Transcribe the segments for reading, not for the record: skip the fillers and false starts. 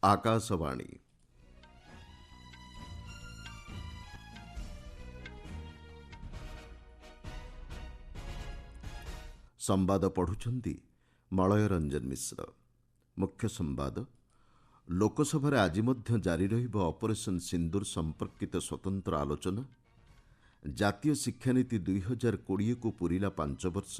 ଆକାଶବାଣୀ। ସମ୍ବାଦ ପଢ଼ୁଛନ୍ତି ମଳୟ ରଞ୍ଜନ ମିଶ୍ର। ମୁଖ୍ୟ ସମ୍ବାଦ, ଲୋକସଭାରେ ଆଜି ମଧ୍ୟ ଜାରି ରହିବ ଅପରେସନ ସିନ୍ଦୁର ସମ୍ପର୍କିତ ସ୍ୱତନ୍ତ୍ର ଆଲୋଚନା। ଜାତୀୟ ଶିକ୍ଷାନୀତି 2020କୁ ପୂରିଲା 5 ବର୍ଷ।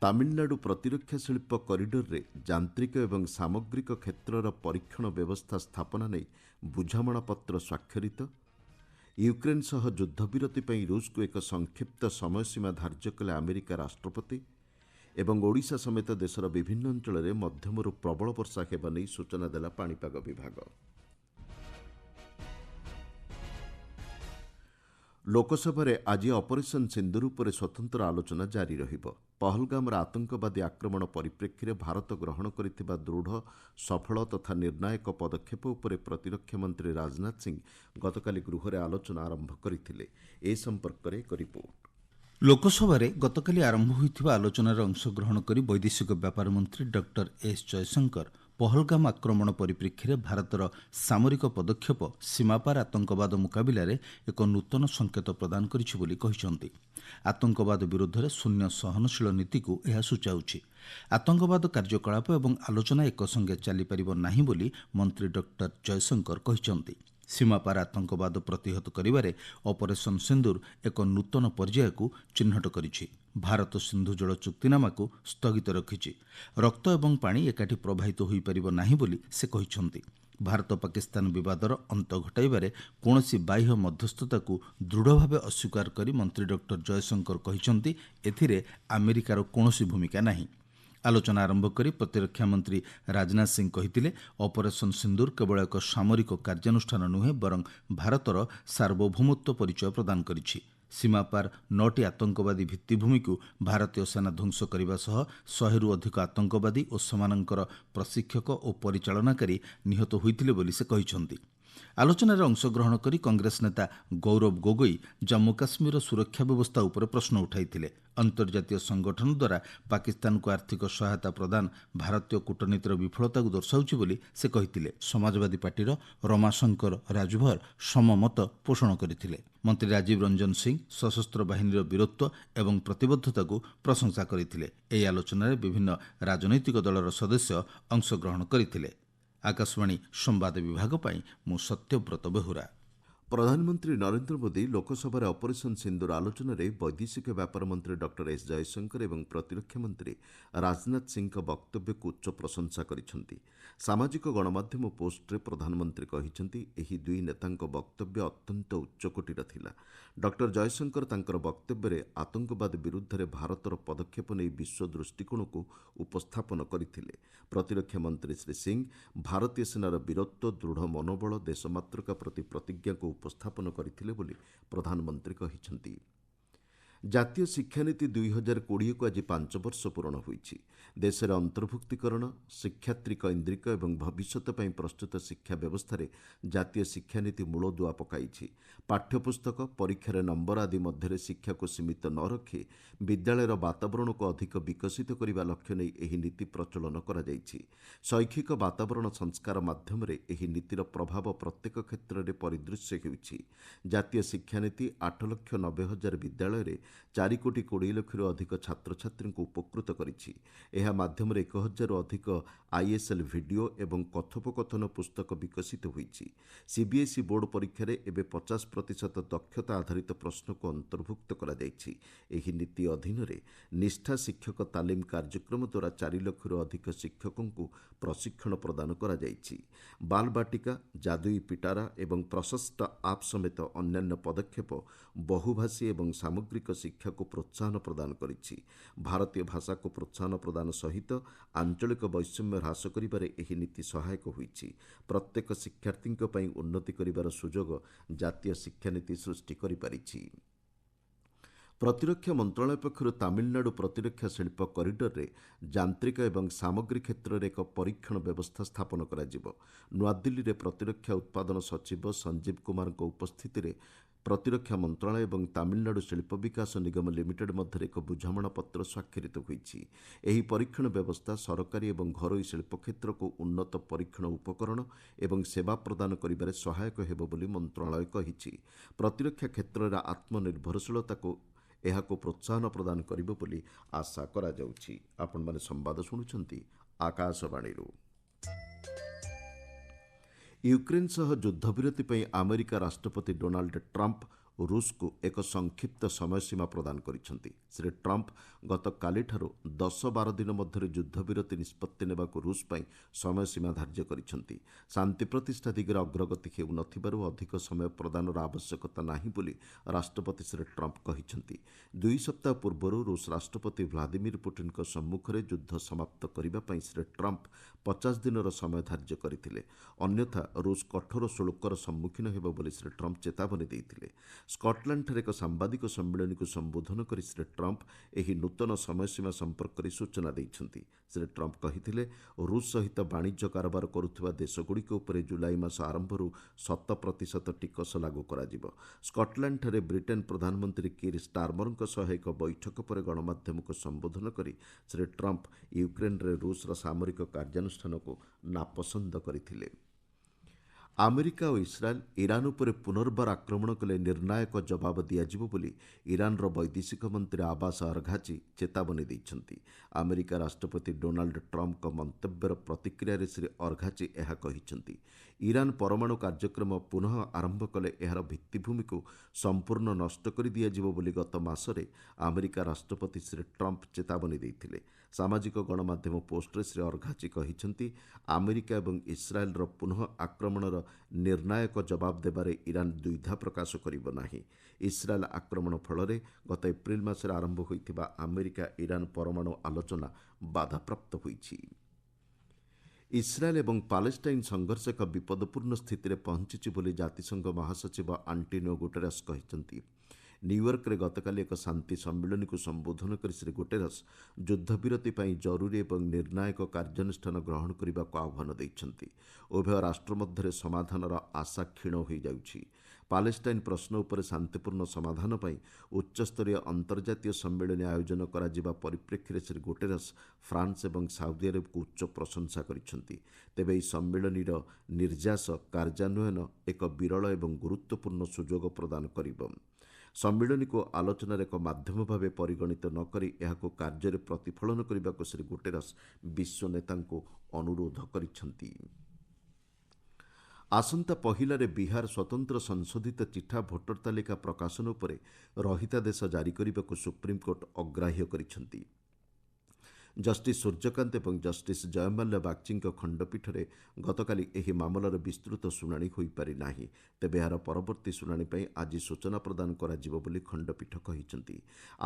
ତାମିଲନାଡୁ ପ୍ରତିରକ୍ଷା ଶିଳ୍ପ କରିଡରରେ ଯାନ୍ତ୍ରିକ ଏବଂ ସାମଗ୍ରିକ କ୍ଷେତ୍ରର ପରୀକ୍ଷଣ ବ୍ୟବସ୍ଥା ସ୍ଥାପନା ନେଇ ବୁଝାମଣାପତ୍ର ସ୍ୱାକ୍ଷରିତ। ୟୁକ୍ରେନ୍ ସହ ଯୁଦ୍ଧବିରତି ପାଇଁ ରୁଷକୁ ଏକ ସଂକ୍ଷିପ୍ତ ସମୟସୀମା ଧାର୍ଯ୍ୟ କଲେ ଆମେରିକା ରାଷ୍ଟ୍ରପତି ଏବଂ ଓଡ଼ିଶା ସମେତ ଦେଶର ବିଭିନ୍ନ ଅଞ୍ଚଳରେ ମଧ୍ୟମରୁ ପ୍ରବଳ ବର୍ଷା ହେବା ନେଇ ସୂଚନା ଦେଲା ପାଣିପାଗ ବିଭାଗ। ଲୋକସଭାରେ ଆଜି ଅପରେସନ ସିନ୍ଦୁର ଉପରେ ସ୍ୱତନ୍ତ୍ର ଆଲୋଚନା ଜାରି ରହିବ। ପହଲଗାମର ଆତଙ୍କବାଦୀ ଆକ୍ରମଣ ପରିପ୍ରେକ୍ଷୀରେ ଭାରତ ଗ୍ରହଣ କରିଥିବା ଦୃଢ଼, ସଫଳ ତଥା ନିର୍ଣ୍ଣାୟକ ପଦକ୍ଷେପ ଉପରେ ପ୍ରତିରକ୍ଷା ମନ୍ତ୍ରୀ ରାଜନାଥ ସିଂ ଗତକାଲି ଗୃହରେ ଆଲୋଚନା ଆରମ୍ଭ କରିଥିଲେ। ଏ ସମ୍ପର୍କରେ ଏକ ରିପୋର୍ଟ। ଲୋକସଭାରେ ଗତକାଲି ଆରମ୍ଭ ହୋଇଥିବା ଆଲୋଚନାରେ ଅଂଶଗ୍ରହଣ କରି ବୈଦେଶିକ ବ୍ୟାପାର ମନ୍ତ୍ରୀ ଡକ୍ଟର ଏସ୍ ଜୟଶଙ୍କର ପହଲଗାମ ଆକ୍ରମଣ ପରିପ୍ରେକ୍ଷୀରେ ଭାରତର ସାମରିକ ପଦକ୍ଷେପ ସୀମାପାର ଆତଙ୍କବାଦ ମୁକାବିଲାରେ ଏକ ନୂତନ ସଂକେତ ପ୍ରଦାନ କରିଛି ବୋଲି କହିଛନ୍ତି। ଆତଙ୍କବାଦ ବିରୋଧରେ ଶୂନ୍ୟ ସହନଶୀଳ ନୀତିକୁ ଏହା ସୂଚାଉଛି। ଆତଙ୍କବାଦ କାର୍ଯ୍ୟକଳାପ ଏବଂ ଆଲୋଚନା ଏକସଙ୍ଗେ ଚାଲିପାରିବ ନାହିଁ ବୋଲି ମନ୍ତ୍ରୀ ଡକ୍ଟର ଜୟଶଙ୍କର କହିଛନ୍ତି। ସୀମାପାର ଆତଙ୍କବାଦ ପ୍ରତିହତ କରିବାରେ ଅପରେସନ ସିନ୍ଦୁର ଏକ ନୂତନ ପର୍ଯ୍ୟାୟକୁ ଚିହ୍ନଟ କରିଛି। ଭାରତ ସିନ୍ଧୁ ଜଳ ଚୁକ୍ତିନାମାକୁ ସ୍ଥଗିତ ରଖିଛି। ରକ୍ତ ଏବଂ ପାଣି ଏକାଠି ପ୍ରବାହିତ ହୋଇପାରିବ ନାହିଁ ବୋଲି ସେ କହିଛନ୍ତି। ଭାରତ ପାକିସ୍ତାନ ବିବାଦର ଅନ୍ତ ଘଟାଇବାରେ କୌଣସି ବାହ୍ୟ ମଧ୍ୟସ୍ଥତାକୁ ଦୃଢ଼ ଭାବେ ଅସ୍ୱୀକାର କରି ମନ୍ତ୍ରୀ ଡକ୍ଟର ଜୟଶଙ୍କର କହିଛନ୍ତି, ଏଥିରେ ଆମେରିକାର କୌଣସି ଭୂମିକା ନାହିଁ। ଆଲୋଚନା ଆରମ୍ଭ କରି ପ୍ରତିରକ୍ଷା ମନ୍ତ୍ରୀ ରାଜନାଥ ସିଂ କହିଥିଲେ, ଅପରେସନ ସିନ୍ଦୁର କେବଳ ଏକ ସାମରିକ କାର୍ଯ୍ୟାନୁଷ୍ଠାନ ନୁହେଁ, ବରଂ ଭାରତର ସାର୍ବଭୌମତ୍ୱ ପରିଚୟ ପ୍ରଦାନ କରିଛି। ସୀମାପାର 9ଟି ଆତଙ୍କବାଦୀ ଭିତ୍ତିଭୂମିକୁ ଭାରତୀୟ ସେନା ଧ୍ୱଂସ କରିବା ସହ 100ରୁ ଅଧିକ ଆତଙ୍କବାଦୀ ଓ ସେମାନଙ୍କର ପ୍ରଶିକ୍ଷକ ଓ ପରିଚାଳନାକାରୀ ନିହତ ହୋଇଥିଲେ ବୋଲି ସେ କହିଛନ୍ତି। ଆଲୋଚନାରେ ଅଂଶଗ୍ରହଣ କରି କଂଗ୍ରେସ ନେତା ଗୌରବ ଗୋଗୋଇ ଜାମ୍ମୁ କାଶ୍ମୀରର ସୁରକ୍ଷା ବ୍ୟବସ୍ଥା ଉପରେ ପ୍ରଶ୍ନ ଉଠାଇଥିଲେ। ଅନ୍ତର୍ଜାତୀୟ ସଂଗଠନ ଦ୍ୱାରା ପାକିସ୍ତାନକୁ ଆର୍ଥିକ ସହାୟତା ପ୍ରଦାନ ଭାରତୀୟ କୂଟନୀତିର ବିଫଳତାକୁ ଦର୍ଶାଉଛି ବୋଲି ସେ କହିଥିଲେ। ସମାଜବାଦୀ ପାର୍ଟିର ରମାଶଙ୍କର ରାଜଭର ସମମତ ପୋଷଣ କରିଥିଲେ। ମନ୍ତ୍ରୀ ରାଜୀବ ରଞ୍ଜନ ସିଂ ସଶସ୍ତ୍ର ବାହିନୀର ବୀରତ୍ୱ ଏବଂ ପ୍ରତିବଦ୍ଧତାକୁ ପ୍ରଶଂସା କରିଥିଲେ। ଏହି ଆଲୋଚନାରେ ବିଭିନ୍ନ ରାଜନୈତିକ ଦଳର ସଦସ୍ୟ ଅଂଶଗ୍ରହଣ କରିଥିଲେ। ଆକାଶବାଣୀ ସମ୍ବାଦ ବିଭାଗ ପାଇଁ ମୁଁ ସତ୍ୟବ୍ରତ ବେହୁରା। ପ୍ରଧାନମନ୍ତ୍ରୀ ନରେନ୍ଦ୍ର ମୋଦି ଲୋକସଭାରେ ଅପରେସନ ସିନ୍ଦୁର ଆଲୋଚନାରେ ବୈଦେଶିକ ବ୍ୟାପାର ମନ୍ତ୍ରୀ ଡକ୍ଟର ଏସ୍ ଜୟଶଙ୍କର ଏବଂ ପ୍ରତିରକ୍ଷା ମନ୍ତ୍ରୀ ରାଜନାଥ ସିଂଙ୍କ ବକ୍ତବ୍ୟକୁ ଉଚ୍ଚ ପ୍ରଶଂସା କରିଛନ୍ତି। ସାମାଜିକ ଗଣମାଧ୍ୟମ ପୋଷ୍ଟରେ ପ୍ରଧାନମନ୍ତ୍ରୀ କହିଛନ୍ତି, ଏହି ଦୁଇ ନେତାଙ୍କ ବକ୍ତବ୍ୟ ଅତ୍ୟନ୍ତ ଉଚ୍ଚକୋଟୀର ଥିଲା। ଡକ୍ଟର ଜୟଶଙ୍କର ତାଙ୍କର ବକ୍ତବ୍ୟରେ ଆତଙ୍କବାଦ ବିରୁଦ୍ଧରେ ଭାରତର ପଦକ୍ଷେପ ନେଇ ବିଶ୍ୱ ଦୃଷ୍ଟିକୋଣକୁ ଉପସ୍ଥାପନ କରିଥିଲେ। ପ୍ରତିରକ୍ଷା ମନ୍ତ୍ରୀ ଶ୍ରୀ ସିଂ ଭାରତୀୟ ସେନାର ବୀରତ୍ୱ, ଦୃଢ଼ ମନୋବଳ, ଦେଶମାତୃକା ପ୍ରତି ପ୍ରତିଜ୍ଞାକୁ ଉପସ୍ଥାପନ କରିଥିଲେ ବୋଲି ପ୍ରଧାନମନ୍ତ୍ରୀ କହିଛନ୍ତି। ଜାତୀୟ ଶିକ୍ଷାନୀତି 2020କୁ ଆଜି 5 ବର୍ଷ ପୂରଣ ହୋଇଛି। ଦେଶରେ ଅନ୍ତର୍ଭୁକ୍ତିକରଣ, ଶିକ୍ଷାର୍ଥୀ କୈନ୍ଦ୍ରିକ ଏବଂ ଭବିଷ୍ୟତ ପାଇଁ ପ୍ରସ୍ତୁତ ଶିକ୍ଷା ବ୍ୟବସ୍ଥାରେ ଜାତୀୟ ଶିକ୍ଷାନୀତି ମୂଳଦୁଆ ପକାଇଛି। ପାଠ୍ୟପୁସ୍ତକ, ପରୀକ୍ଷାରେ ନମ୍ବର ଆଦି ମଧ୍ୟରେ ଶିକ୍ଷାକୁ ସୀମିତ ନ ରଖି ବିଦ୍ୟାଳୟର ବାତାବରଣକୁ ଅଧିକ ବିକଶିତ କରିବା ଲକ୍ଷ୍ୟ ନେଇ ଏହି ନୀତି ପ୍ରଚଳନ କରାଯାଇଛି। ଶୈକ୍ଷିକ ବାତାବରଣ ସଂସ୍କାର ମାଧ୍ୟମରେ ଏହି ନୀତିର ପ୍ରଭାବ ପ୍ରତ୍ୟେକ କ୍ଷେତ୍ରରେ ପରିଦୃଶ୍ୟ ହେଉଛି। ଜାତୀୟ ଶିକ୍ଷାନୀତି 8,90,000 ବିଦ୍ୟାଳୟରେ 4,20,00,000ରୁ ଅଧିକ ଛାତ୍ରଛାତ୍ରୀଙ୍କୁ ଉପକୃତ କରିଛି। ଏହା ମାଧ୍ୟମରେ 1,000ରୁ ଅଧିକ ISL ଭିଡ଼ିଓ ଏବଂ କଥୋପକଥନ ପୁସ୍ତକ ବିକଶିତ ହୋଇଛି। CBSE ବୋର୍ଡ ପରୀକ୍ଷାରେ ଏବେ 50% ଦକ୍ଷତା ଆଧାରିତ ପ୍ରଶ୍ନକୁ ଅନ୍ତର୍ଭୁକ୍ତ କରାଯାଇଛି। ଏହି ନୀତି ଅଧୀନରେ ନିଷ୍ଠା ଶିକ୍ଷକ ତାଲିମ କାର୍ଯ୍ୟକ୍ରମ ଦ୍ୱାରା 4 ଲକ୍ଷରୁ ଅଧିକ ଶିକ୍ଷକଙ୍କୁ ପ୍ରଶିକ୍ଷଣ ପ୍ରଦାନ କରାଯାଇଛି। ବାଲବାଟିକା, ଯାଦୁଇ ପିଟାରା ଏବଂ ପ୍ରଶସ୍ତ ଆପ୍ ସମେତ ଅନ୍ୟାନ୍ୟ ପଦକ୍ଷେପ ବହୁଭାଷୀ ଏବଂ ସାମଗ୍ରିକ ଶିକ୍ଷାକୁ ପ୍ରୋତ୍ସାହନ ପ୍ରଦାନ କରିଛି। ଭାରତୀୟ ଭାଷାକୁ ପ୍ରୋତ୍ସାହନ ପ୍ରଦାନ ସହିତ ଆଞ୍ଚଳିକ ବୈଷମ୍ୟ ହ୍ରାସ କରିବାରେ ଏହି ନୀତି ସହାୟକ ହୋଇଛି। ପ୍ରତ୍ୟେକ ଶିକ୍ଷାର୍ଥୀଙ୍କ ପାଇଁ ଉନ୍ନତି କରିବାର ସୁଯୋଗ ଜାତୀୟ ଶିକ୍ଷାନୀତି ସୃଷ୍ଟି କରିପାରିଛି। ପ୍ରତିରକ୍ଷା ମନ୍ତ୍ରଣାଳୟ ପକ୍ଷରୁ ତାମିଲନାଡୁ ପ୍ରତିରକ୍ଷା ଶିଳ୍ପ କରିଡରରେ ଯାନ୍ତ୍ରିକ ଏବଂ ସାମଗ୍ରୀ କ୍ଷେତ୍ରରେ ଏକ ପରୀକ୍ଷଣ ବ୍ୟବସ୍ଥା ସ୍ଥାପନ କରାଯିବ। ନୂଆଦିଲ୍ଲୀରେ ପ୍ରତିରକ୍ଷା ଉତ୍ପାଦନ ସଚିବ ସଞ୍ଜୀବ କୁମାରଙ୍କ ଉପସ୍ଥିତିରେ ପ୍ରତିରକ୍ଷା ମନ୍ତ୍ରଣାଳୟ ଏବଂ ତାମିଲନାଡୁ ଶିଳ୍ପ ବିକାଶ ନିଗମ ଲିମିଟେଡ୍ ମଧ୍ୟରେ ଏକ ବୁଝାମଣାପତ୍ର ସ୍ୱାକ୍ଷରିତ ହୋଇଛି। ଏହି ପରୀକ୍ଷଣ ବ୍ୟବସ୍ଥା ସରକାରୀ ଏବଂ ଘରୋଇ ଶିଳ୍ପ କ୍ଷେତ୍ରକୁ ଉନ୍ନତ ପରୀକ୍ଷଣ ଉପକରଣ ଏବଂ ସେବା ପ୍ରଦାନ କରିବାରେ ସହାୟକ ହେବ ବୋଲି ମନ୍ତ୍ରଣାଳୟ କହିଛି। ପ୍ରତିରକ୍ଷା କ୍ଷେତ୍ରରେ ଆତ୍ମନିର୍ଭରଶୀଳତାକୁ ଏହାକୁ ପ୍ରୋତ୍ସାହନ ପ୍ରଦାନ କରିବ ବୋଲି ଆଶା କରାଯାଉଛି। ଆପଣମାନେ ସମ୍ବାଦ ଶୁଣୁଛନ୍ତି ଆକାଶବାଣୀରୁ। ୟୁକ୍ରେନ୍ ସହ ଯୁଦ୍ଧବିରତି ପାଇଁ ଆମେରିକା ରାଷ୍ଟ୍ରପତି ଡୋନାଲ୍ଡ ଟ୍ରମ୍ପ ରୁଷକୁ ଏକ ସଂକ୍ଷିପ୍ତ ସମୟସୀମା ପ୍ରଦାନ କରିଛନ୍ତି। ଶ୍ରୀ ଟ୍ରମ୍ପ ଗତକାଲିଠାରୁ 10-12 ଦିନ ମଧ୍ୟରେ ଯୁଦ୍ଧବିରତି ନିଷ୍ପତ୍ତି ନେବାକୁ ରୁଷ ପାଇଁ ସମୟସୀମା ଧାର୍ଯ୍ୟ କରିଛନ୍ତି। ଶାନ୍ତି ପ୍ରତିଷ୍ଠା ଦିଗରେ ଅଗ୍ରଗତି ହେଉନଥିବାରୁ ଅଧିକ ସମୟ ପ୍ରଦାନର ଆବଶ୍ୟକତା ନାହିଁ ବୋଲି ରାଷ୍ଟ୍ରପତି ଶ୍ରୀ ଟ୍ରମ୍ପ କହିଛନ୍ତି। 2 ସପ୍ତାହ ପୂର୍ବରୁ ରୁଷ ରାଷ୍ଟ୍ରପତି ଭ୍ଲାଦିମିର ପୁଟିନଙ୍କ ସମ୍ମୁଖରେ ଯୁଦ୍ଧ ସମାପ୍ତ କରିବା ପାଇଁ ଶ୍ରୀ ଟ୍ରମ୍ପ 50 ଦିନର ସମୟ ଧାର୍ଯ୍ୟ କରିଥିଲେ। ଅନ୍ୟଥା ରୁଷ କଠୋର ଶୁଳ୍କର ସମ୍ମୁଖୀନ ହେବ ବୋଲି ଶ୍ରୀ ଟ୍ରମ୍ପ ଚେତାବନୀ ଦେଇଥିଲେ। ସ୍କଟଲ୍ୟାଣ୍ଡଠାରେ ଏକ ସାମ୍ବାଦିକ ସମ୍ମିଳନୀକୁ ସମ୍ବୋଧନ କରି ଶ୍ରୀ ଟ୍ରମ୍ପ ଏହି ନୂତନ ସମୟସୀମା ସମ୍ପର୍କରେ ସୂଚନା ଦେଇଛନ୍ତି। ଶ୍ରୀ ଟ୍ରମ୍ପ କହିଥିଲେ, ରୁଷ ସହିତ ବାଣିଜ୍ୟ କାରବାର କରୁଥିବା ଦେଶଗୁଡ଼ିକ ଉପରେ ଜୁଲାଇ ମାସ ଆରମ୍ଭରୁ 100% ଟିକସ ଲାଗୁ କରାଯିବ। ସ୍କଟଲ୍ୟାଣ୍ଡଠାରେ ବ୍ରିଟେନ୍ ପ୍ରଧାନମନ୍ତ୍ରୀ କିର୍ ଷ୍ଟାରମରଙ୍କ ସହ ଏକ ବୈଠକ ପରେ ଗଣମାଧ୍ୟମକୁ ସମ୍ବୋଧନ କରି ଶ୍ରୀ ଟ୍ରମ୍ପ ୟୁକ୍ରେନ୍ରେ ରୁଷର ସାମରିକ କାର୍ଯ୍ୟାନୁଷ୍ଠାନକୁ ନାପସନ୍ଦ କରିଥିଲେ। ଆମେରିକା ଓ ଇସ୍ରାଏଲ୍ ଇରାନ୍ ଉପରେ ପୁନର୍ବାର ଆକ୍ରମଣ କଲେ ନିର୍ଣ୍ଣାୟକ ଜବାବ ଦିଆଯିବ ବୋଲି ଇରାନ୍ର ବୈଦେଶିକ ମନ୍ତ୍ରୀ ଆବାସ୍ ଅରଘାଚି ଚେତାବନୀ ଦେଇଛନ୍ତି। ଆମେରିକା ରାଷ୍ଟ୍ରପତି ଡୋନାଲ୍ଡ ଟ୍ରମ୍ପଙ୍କ ମନ୍ତବ୍ୟର ପ୍ରତିକ୍ରିୟାରେ ଶ୍ରୀ ଅରଘାଚି ଏହା କହିଛନ୍ତି। ଇରାନ୍ ପରମାଣୁ କାର୍ଯ୍ୟକ୍ରମ ପୁନଃ ଆରମ୍ଭ କଲେ ଏହାର ଭିତ୍ତିଭୂମିକୁ ସମ୍ପୂର୍ଣ୍ଣ ନଷ୍ଟ କରି ଦିଆଯିବ ବୋଲି ଗତ ମାସରେ ଆମେରିକା ରାଷ୍ଟ୍ରପତି ଶ୍ରୀ ଟ୍ରମ୍ପ ଚେତାବନୀ ଦେଇଥିଲେ। ସାମାଜିକ ଗଣମାଧ୍ୟମ ପୋଷ୍ଟରେ ଶ୍ରୀ ଅରଘାଚି କହିଛନ୍ତି, ଆମେରିକା ଏବଂ ଇସ୍ରାଏଲ୍ର ପୁନଃ ଆକ୍ରମଣର ନିର୍ଣ୍ଣାୟକ ଜବାବ ଦେବାରେ ଇରାନ୍ ଦ୍ୱିଧା ପ୍ରକାଶ କରିବ ନାହିଁ। ଇସ୍ରାଏଲ୍ ଆକ୍ରମଣ ଫଳରେ ଗତ ଏପ୍ରିଲ୍ ମାସରେ ଆରମ୍ଭ ହୋଇଥିବା ଆମେରିକା ଇରାନ୍ ପରମାଣୁ ଆଲୋଚନା ବାଧାପ୍ରାପ୍ତ ହୋଇଛି। ଇସ୍ରାଏଲ୍ ଏବଂ ପାଲେଷ୍ଟାଇନ୍ ସଂଘର୍ଷ ଏକ ବିପଦପୂର୍ଣ୍ଣ ସ୍ଥିତିରେ ପହଞ୍ଚିଛି ବୋଲି ଜାତିସଂଘ ମହାସଚିବ ଆଣ୍ଟିନିଓ ଗୁଟେରସ୍ କହିଛନ୍ତି। ନ୍ୟୁୟର୍କରେ ଗତକାଲି ଏକ ଶାନ୍ତି ସମ୍ମିଳନୀକୁ ସମ୍ବୋଧନ କରି ଶ୍ରୀ ଗୁଟେରସ୍ ଯୁଦ୍ଧବିରତି ପାଇଁ ଜରୁରୀ ଏବଂ ନିର୍ଣ୍ଣାୟକ କାର୍ଯ୍ୟାନୁଷ୍ଠାନ ଗ୍ରହଣ କରିବାକୁ ଆହ୍ୱାନ ଦେଇଛନ୍ତି। ଉଭୟ ରାଷ୍ଟ୍ର ମଧ୍ୟରେ ସମାଧାନର ଆଶା କ୍ଷୀଣ ହୋଇଯାଉଛି। ପାଲେଷ୍ଟାଇନ୍ ପ୍ରଶ୍ନ ଉପରେ ଶାନ୍ତିପୂର୍ଣ୍ଣ ସମାଧାନ ପାଇଁ ଉଚ୍ଚସ୍ତରୀୟ ଅନ୍ତର୍ଜାତୀୟ ସମ୍ମିଳନୀ ଆୟୋଜନ କରାଯିବା ପରିପ୍ରେକ୍ଷୀରେ ଶ୍ରୀ ଗୁଟେରସ୍ ଫ୍ରାନ୍ସ ଏବଂ ସାଉଦି ଆରବକୁ ଉଚ୍ଚ ପ୍ରଶଂସା କରିଛନ୍ତି। ତେବେ ଏହି ସମ୍ମିଳନୀର ନିର୍ଯାସ କାର୍ଯ୍ୟାନ୍ୱୟନ ଏକ ବିରଳ ଏବଂ ଗୁରୁତ୍ୱପୂର୍ଣ୍ଣ ସୁଯୋଗ ପ୍ରଦାନ କରିବ। ସମ୍ମିଳନୀକୁ ଆଲୋଚନାର ଏକ ମାଧ୍ୟମ ଭାବେ ପରିଗଣିତ ନ କରି ଏହାକୁ କାର୍ଯ୍ୟରେ ପ୍ରତିଫଳନ କରିବାକୁ ଶ୍ରୀ ଗୁଟେରସ୍ ବିଶ୍ୱ ନେତାଙ୍କୁ ଅନୁରୋଧ କରିଛନ୍ତି। ଆସନ୍ତା ପହିଲାରେ ବିହାର ସ୍ୱତନ୍ତ୍ର ସଂଶୋଧିତ ଚିଠା ଭୋଟର ତାଲିକା ପ୍ରକାଶନ ଉପରେ ରହିତାଦେଶ ଜାରି କରିବାକୁ ସୁପ୍ରିମକୋର୍ଟ ଅଗ୍ରାହ୍ୟ କରିଛନ୍ତି। ଜଷ୍ଟିସ୍ ସୂର୍ଯ୍ୟକାନ୍ତ ଏବଂ ଜଷ୍ଟିସ୍ ଜୟମାଲ୍ୟା ବାଗ୍ଚୀଙ୍କ ଖଣ୍ଡପୀଠରେ ଗତକାଲି ଏହି ମାମଲାର ବିସ୍ତୃତ ଶୁଣାଣି ହୋଇପାରି ନାହିଁ। ତେବେ ଏହାର ପରବର୍ତ୍ତୀ ଶୁଣାଣି ପାଇଁ ଆଜି ସୂଚନା ପ୍ରଦାନ କରାଯିବ ବୋଲି ଖଣ୍ଡପୀଠ କହିଛନ୍ତି।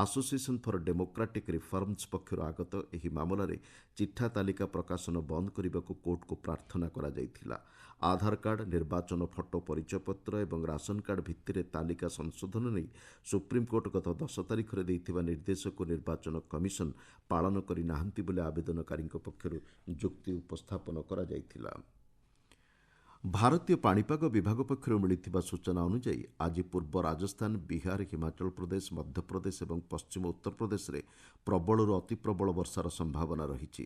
ଆସୋସିଏସନ୍ ଫର୍ ଡେମୋକ୍ରାଟିକ୍ ରିଫର୍ମସ୍ ପକ୍ଷରୁ ଆଗତ ଏହି ମାମଲାରେ ଚିଠା ତାଲିକା ପ୍ରକାଶନ ବନ୍ଦ କରିବାକୁ କୋର୍ଟକୁ ପ୍ରାର୍ଥନା କରାଯାଇଥିଲା। ଆଧାର କାର୍ଡ, ନିର୍ବାଚନ ଫଟୋ ପରିଚୟପତ୍ର ଏବଂ ରାସନ କାର୍ଡ ଭିତ୍ତିରେ ତାଲିକା ସଂଶୋଧନ ନେଇ ସୁପ୍ରିମକୋର୍ଟ ଗତ 10 ତାରିଖରେ ଦେଇଥିବା ନିର୍ଦ୍ଦେଶକୁ ନିର୍ବାଚନ କମିଶନ ପାଳନ କରିନାହାନ୍ତି ବୋଲି ଆବେଦନକାରୀଙ୍କ ପକ୍ଷରୁ ଯୁକ୍ତି ଉପସ୍ଥାପନ କରାଯାଇଥିଲା। ଭାରତୀୟ ପାଣିପାଗ ବିଭାଗ ପକ୍ଷରୁ ମିଳିଥିବା ସୂଚନା ଅନୁଯାୟୀ ଆଜି ପୂର୍ବ ରାଜସ୍ଥାନ, ବିହାର, ହିମାଚଳ ପ୍ରଦେଶ, ମଧ୍ୟପ୍ରଦେଶ ଏବଂ ପଶ୍ଚିମ ଉତ୍ତରପ୍ରଦେଶରେ ପ୍ରବଳରୁ ଅତି ପ୍ରବଳ ବର୍ଷାର ସମ୍ଭାବନା ରହିଛି।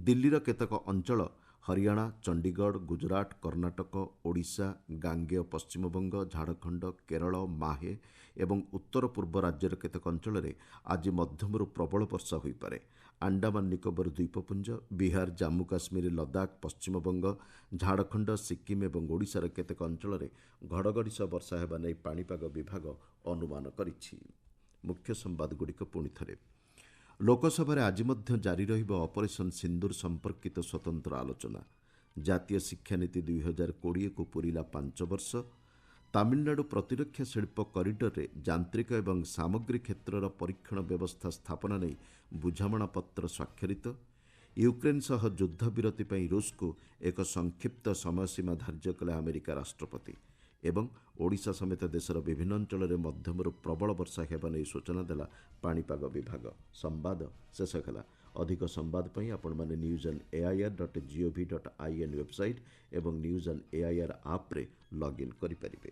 ଦିଲ୍ଲୀର କେତେକ ଅଞ୍ଚଳ, ହରିୟାଣା, ଚଣ୍ଡିଗଡ଼, ଗୁଜରାଟ, କର୍ଣ୍ଣାଟକ, ଓଡ଼ିଶା, ଗାଙ୍ଗେୟ ପଶ୍ଚିମବଙ୍ଗ, ଝାଡ଼ଖଣ୍ଡ, କେରଳ, ମାହେ ଏବଂ ଉତ୍ତର ପୂର୍ବ ରାଜ୍ୟର କେତେକ ଅଞ୍ଚଳରେ ଆଜି ମଧ୍ୟମରୁ ପ୍ରବଳ ବର୍ଷା ହୋଇପାରେ। ଆଣ୍ଡାମାନ ନିକୋବର ଦ୍ୱୀପପୁଞ୍ଜ, ବିହାର, ଜାମ୍ମୁ କାଶ୍ମୀର, ଲଦାଖ, ପଶ୍ଚିମବଙ୍ଗ, ଝାଡ଼ଖଣ୍ଡ, ସିକିମ୍ ଏବଂ ଓଡ଼ିଶାର କେତେକ ଅଞ୍ଚଳରେ ଘଡ଼ଘଡ଼ି ସହ ବର୍ଷା ହେବା ନେଇ ପାଣିପାଗ ବିଭାଗ ଅନୁମାନ କରିଛି। ମୁଖ୍ୟ ସମ୍ବାଦଗୁଡ଼ିକ ପୁଣିଥରେ। ଲୋକସଭାରେ ଆଜି ମଧ୍ୟ ଜାରି ରହିବ ଅପରେସନ୍ ସିନ୍ଦୁର ସମ୍ପର୍କିତ ସ୍ୱତନ୍ତ୍ର ଆଲୋଚନା। ଜାତୀୟ ଶିକ୍ଷାନୀତି 2020କୁ ପୂରିଲା 5 ବର୍ଷ। ତାମିଲନାଡୁ ପ୍ରତିରକ୍ଷା ଶିଳ୍ପ କରିଡରରେ ଯାନ୍ତ୍ରିକ ଏବଂ ସାମଗ୍ରୀ କ୍ଷେତ୍ରର ପରୀକ୍ଷଣ ବ୍ୟବସ୍ଥା ସ୍ଥାପନା ନେଇ ବୁଝାମଣାପତ୍ର ସ୍ୱାକ୍ଷରିତ। ୟୁକ୍ରେନ୍ ସହ ଯୁଦ୍ଧବିରତି ପାଇଁ ରୁଷକୁ ଏକ ସଂକ୍ଷିପ୍ତ ସମୟସୀମା ଧାର୍ଯ୍ୟ କଲେ ଆମେରିକା ରାଷ୍ଟ୍ରପତି। ଏବଂ ଓଡ଼ିଶା ସମେତ ଦେଶର ବିଭିନ୍ନ ଅଞ୍ଚଳରେ ମଧ୍ୟମରୁ ପ୍ରବଳ ବର୍ଷା ହେବା ନେଇ ସୂଚନା ଦେଲା ପାଣିପାଗ ବିଭାଗ। ସମ୍ବାଦ ଶେଷ ହେଲା। ଅଧିକ ସମ୍ବାଦ ପାଇଁ ଆପଣମାନେ newsonair.gov.in ୱେବସାଇଟ୍ ଏବଂ ନ୍ୟୁଜ୍ ଅନ୍ ଏଆଇଆର୍ ଆପ୍ରେ ଲଗ୍ଇନ୍ କରିପାରିବେ।